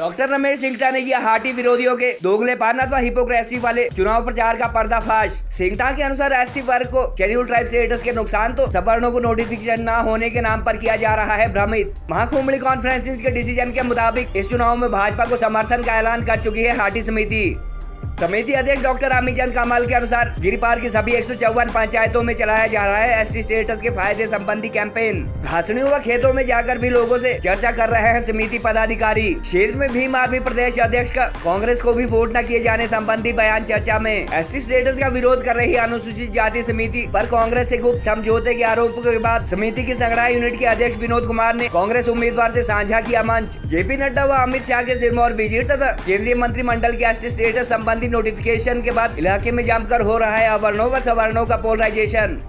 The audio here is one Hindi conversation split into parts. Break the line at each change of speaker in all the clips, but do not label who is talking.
डॉक्टर रमेश सिंगटा ने किया हाटी विरोधियों के दोगलेपन अथवा हिपोक्रेसी वाले चुनाव प्रचार का पर्दाफाश। सिंगटा के अनुसार एससी वर्ग को शेड्यूल ट्राइब स्टेटस के नुकसान तो सवर्णों को नोटिफिकेशन न होने के नाम पर किया जा रहा है भ्रमित। महाकुंभली कॉन्फ्रेंस के डिसीजन के मुताबिक इस चुनाव में भाजपा को समर्थन का ऐलान कर चुकी है हाटी समिति अध्यक्ष डॉक्टर अमीचंद कमाल के अनुसार गिरिपार की सभी 154 पंचायतों में चलाया जा रहा है एसटी स्टेटस के फायदे संबंधी कैंपेन। घासनियों व खेतों में जाकर भी लोगों से चर्चा कर रहे हैं समिति पदाधिकारी। क्षेत्र में भीम आर्मी प्रदेश अध्यक्ष का कांग्रेस को भी वोट न किए जाने संबंधी बयान चर्चा में। एसटी स्टेटस का विरोध कर रही अनुसूचित जाति समिति पर कांग्रेस से गुप्त समझौते के आरोपों के बाद समिति की संगड़ा यूनिट के अध्यक्ष विनोद कुमार ने कांग्रेस उम्मीदवार से साझा किया मंच। जेपी नड्डा व अमित शाह के सिरमौर विजिट तथा केंद्रीय मंत्रिमंडल के एसटी स्टेटस संबंधी नोटिफिकेशन के बाद इलाके में जमकर हो रहा है अवर्णों व सवर्णों का पोलराइजेशन।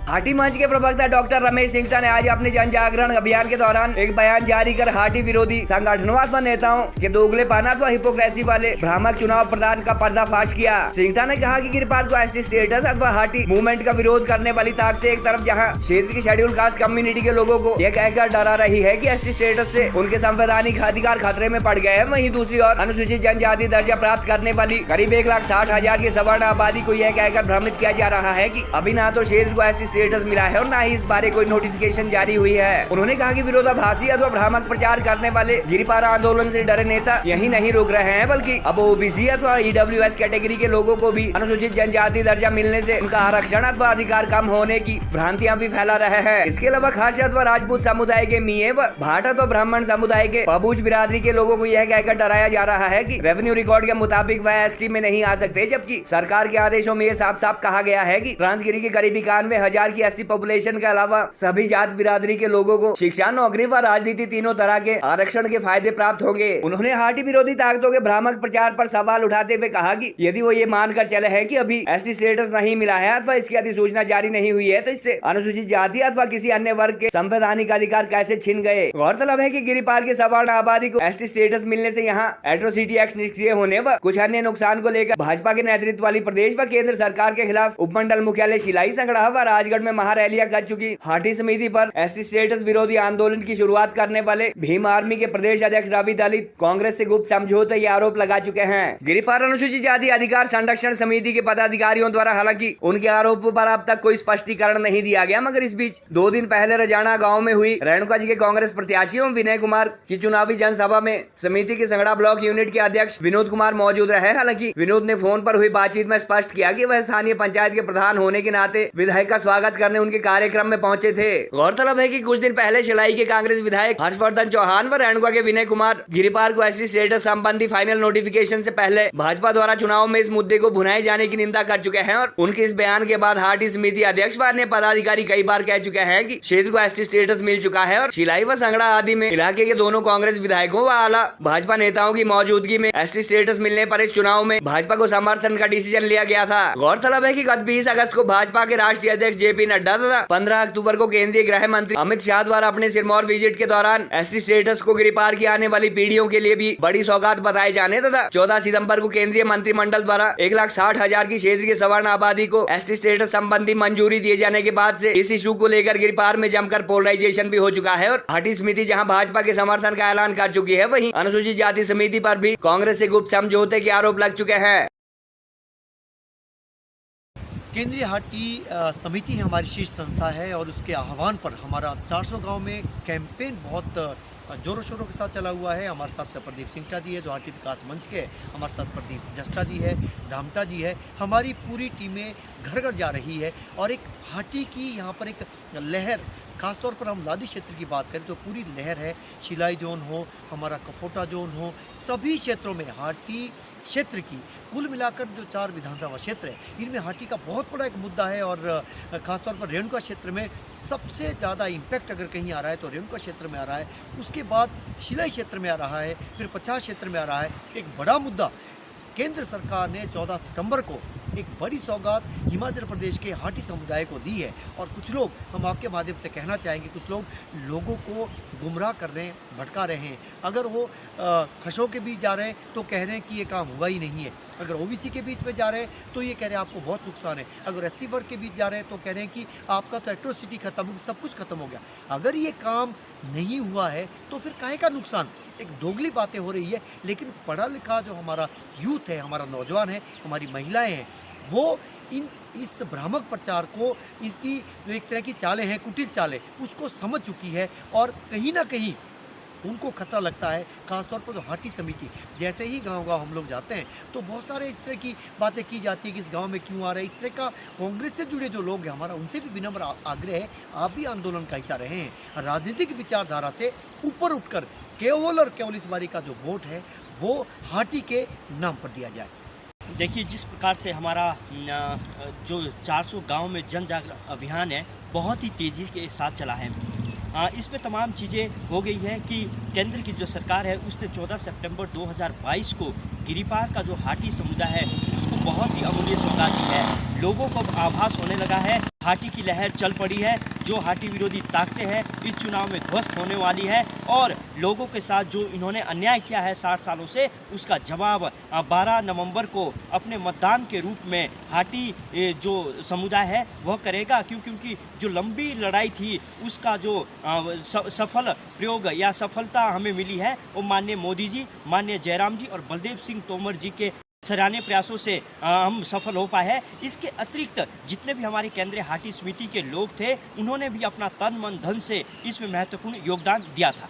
हाटी मंच के प्रवक्ता डॉक्टर रमेश सिंगटा ने आज अपने जन जागरण अभियान के दौरान एक बयान जारी कर हाटी विरोधी संगठनों अथवा नेताओं के दोगलेपन अथवा हिपोक्रेसी वाले भ्रामक चुनाव प्रदान का पर्दाफाश किया। सिंगटा ने कहा कि गिरिपार को एसटी स्टेटस अथवा हाटी मूवमेंट का विरोध करने वाली ताकतें एक तरफ जहां क्षेत्र की शेड्यूल कास्ट कम्युनिटी के लोगों को यह कहकर डरा रही है कि एसटी स्टेटस से उनके संवैधानिक अधिकार खतरे में पड़ गए हैं, वहीं दूसरी ओर अनुसूचित जनजाति दर्जा प्राप्त करने वाली करीब 1,60,000 की सवर्ण आबादी को यह कहकर भ्रमित किया जा रहा है कि अभी ना तो क्षेत्र को एसटी स्टेटस मिला है और ना ही इस बारे कोई नोटिफिकेशन जारी हुई है। उन्होंने कहा कि विरोधाभासी अथवा भ्रामक प्रचार करने वाले गिरिपारा आंदोलन से डरे नेता यही नहीं रुक रहे हैं, बल्कि अब ओबीसी अथवा ईडब्ल्यूएस कैटेगरी के लोगों को भी अनुसूचित जनजाति दर्जा मिलने से उनका आरक्षण अथवा अधिकार कम होने की भ्रांतियां भी फैला रहे हैं। इसके अलावा खास अथवा राजपूत समुदाय के मिये व भाट अथवा ब्राह्मण समुदाय के पबूच बिरादरी के लोगों को यह कहकर डराया जा रहा है कि रेवेन्यू रिकॉर्ड के मुताबिक वह एसटी में नहीं आ सकते, जबकि सरकार के आदेशों में साफ साफ कहा गया है कि ट्रांसगिरी के करीब 91,000 की एससी पॉपुलेशन के अलावा सभी जात बिरादरी के लोगों को शिक्षा, नौकरी व राजनीति तीनों तरह के आरक्षण के फायदे प्राप्त होंगे। उन्होंने हाटी विरोधी ताकतों के भ्रामक प्रचार पर सवाल उठाते हुए कहा कि यदि वो ये मानकर चले हैं कि अभी एसटी स्टेटस नहीं मिला है अथवा इसकी अधिसूचना जारी नहीं हुई है, तो इससे अनुसूचित जाति अथवा किसी अन्य वर्ग के संवैधानिक अधिकार कैसे छिन गए। गौरतलब है कि गिरिपार की सवर्ण आबादी को एसटी स्टेटस मिलने से यहाँ एट्रोसिटी एक्ट निष्क्रिय होने व कुछ अन्य नुकसान को लेकर भाजपा के नेतृत्व वाली प्रदेश व केंद्र सरकार के खिलाफ उपमंडल मुख्यालय शिलाई, संगड़ा व राजगढ़ में महारैलियां कर चुकी हाटी समिति पर एसटी स्टेटस विरोधी आंदोलन की शुरुआत करने वाले भीम आर्मी के प्रदेश अध्यक्ष रवि दलित कांग्रेस से गुप्त समझौते ये आरोप लगा चुके हैं। गिरिपार अनुसूचित जाति अधिकार संरक्षण समिति के पदाधिकारियों द्वारा हालांकि उनके आरोपों पर अब तक कोई स्पष्टीकरण नहीं दिया गया, मगर इस बीच 2 दिन पहले रजाना गाँव में हुई रेणुका जी के कांग्रेस प्रत्याशी विनय कुमार की चुनावी जनसभा में समिति के संगड़ा ब्लॉक यूनिट के अध्यक्ष विनोद कुमार मौजूद रहे। हालांकि विनोद ने फोन पर हुई बातचीत में स्पष्ट किया कि वह स्थानीय पंचायत के प्रधान होने के नाते विधायक का स्वागत करने उनके कार्यक्रम में पहुंचे थे। गौरतलब है कि कुछ दिन पहले शिलाई के कांग्रेस विधायक हर्षवर्धन चौहान व रेणुका के विनय कुमार गिरिपार को एसटी स्टेटस संबंधी फाइनल नोटिफिकेशन से पहले भाजपा द्वारा चुनाव में इस मुद्दे को भुनाए जाने की निंदा कर चुके हैं और उनके इस बयान के बाद हाटी समिति अध्यक्ष व अन्य पदाधिकारी कई बार कह चुके हैं कि क्षेत्र को एसटी स्टेटस मिल चुका है और शिलाई व संगड़ा आदि में इलाके के दोनों कांग्रेस विधायकों व आला भाजपा नेताओं की मौजूदगी में एसटी स्टेटस मिलने पर इस चुनाव में भाजपा को समर्थन का डिसीजन लिया गया था। गौरतलब है कि गत 20 अगस्त को भाजपा के राष्ट्रीय अध्यक्ष जेपी नड्डा तथा 15 अक्टूबर को केंद्रीय गृह मंत्री अमित शाह द्वारा अपने सिरमौर विजिट के दौरान एसटी स्टेटस को गिरिपार की आने वाली पीढ़ियों के लिए भी बड़ी सौगात बताए जाने तथा 14 सितंबर को केंद्रीय मंत्रिमंडल द्वारा 1,60,000 की क्षेत्र की सवर्ण आबादी को एसटी स्टेटस संबंधी मंजूरी दिए जाने के बाद से इस इशू को लेकर गिरिपार में जमकर पोलराइजेशन भी हो चुका है और हाटी समिति जहां भाजपा के समर्थन का ऐलान कर चुकी है, वहीं अनुसूचित जाति समिति पर भी कांग्रेस से गुप्त समझौते के आरोप लग चुके हैं।
केंद्रीय हाटी समिति हमारी शीर्ष संस्था है और उसके आह्वान पर हमारा 400 गांव में कैंपेन बहुत जोरों शोरों के साथ चला हुआ है। हमारे साथ प्रदीप सिंगटा जी है जो हाटी विकास मंच के, हमारे साथ प्रदीप जस्टा जी है, धामटा जी है। हमारी पूरी टीमें घर घर जा रही है और एक हाटी की यहाँ पर एक लहर, खासतौर पर हम लादी क्षेत्र की बात करें तो पूरी लहर है। शिलाई जोन हो, हमारा कफोटा जोन हो, सभी क्षेत्रों में हाटी क्षेत्र की कुल मिलाकर जो 4 विधानसभा क्षेत्र है इनमें हाटी का बहुत बड़ा एक मुद्दा है और ख़ासतौर पर रेणुका क्षेत्र में सबसे ज़्यादा इम्पैक्ट अगर कहीं आ रहा है तो रेणुका क्षेत्र में आ रहा है, उसके बाद शिलाई क्षेत्र में आ रहा है, फिर 50 क्षेत्र में आ रहा है। एक बड़ा मुद्दा केंद्र सरकार ने 14 सितंबर को एक बड़ी सौगात हिमाचल प्रदेश के हाटी समुदाय को दी है और कुछ लोग, हम आपके माध्यम से कहना चाहेंगे, कुछ लोग लोगों को गुमराह कर रहे हैं, भटका रहे हैं। अगर वो खशों के बीच जा रहे हैं तो कह रहे हैं कि ये काम हुआ ही नहीं है, अगर ओबीसी के बीच में जा रहे हैं तो ये कह रहे हैं आपको बहुत नुकसान है, अगर एससी वर्ग के बीच जा रहे हैं तो कह रहे हैं कि आपका तो एट्रोसिटी खत्म हो गई, सब कुछ खत्म हो गया। अगर ये काम नहीं हुआ है तो फिर काहे का नुकसान? एक दोगली बातें हो रही है, लेकिन पढ़ा लिखा जो हमारा यूथ है, हमारा नौजवान है, हमारी महिलाएं हैं, वो इस भ्रामक प्रचार को, इसकी जो एक तरह की चालें हैं, कुटिल चालें, उसको समझ चुकी है और कहीं ना कहीं उनको खतरा लगता है। खासतौर पर जो हाटी समिति, जैसे ही गांव-गांव हम लोग जाते हैं तो बहुत सारे इस तरह की बातें की जाती है कि इस गांव में क्यों आ रहे हैं। इस तरह का कांग्रेस से जुड़े जो लोग हैं, हमारा उनसे भी विनम्र आग्रह है, आप भी आंदोलन का हिस्सा रहे हैं। राजनीतिक विचारधारा से ऊपर उठकर केवल और केवल इस बारी का जो वोट है वो हाटी के नाम पर दिया जाए।
देखिए, जिस प्रकार से हमारा जो 400 गांव में जन जागरण अभियान है बहुत ही तेज़ी के साथ चला है। इसमें तमाम चीज़ें हो गई हैं कि केंद्र की जो सरकार है उसने 14 सितंबर 2022 को गिरिपार का जो हाटी समुदाय है उसको बहुत ही अमूल्य सौगात दी है। लोगों को अब आभास होने लगा है, हाटी की लहर चल पड़ी है। जो हाटी विरोधी ताकतें हैं इस चुनाव में ध्वस्त होने वाली है और लोगों के साथ जो इन्होंने अन्याय किया है 60 सालों से, उसका जवाब 12 नवंबर को अपने मतदान के रूप में हाटी जो समुदाय है वह करेगा। क्योंकि जो लंबी लड़ाई थी उसका जो सफल प्रयोग या सफलता हमें मिली है वो माननीय मोदी जी, माननीय जयराम जी और बलदेव सिंह तोमर जी के सराहनीय प्रयासों से हम सफल हो पाए हैं। इसके अतिरिक्त जितने भी हमारे केंद्रीय हाटी समिति के लोग थे उन्होंने भी अपना तन मन धन से इसमें महत्वपूर्ण योगदान दिया था।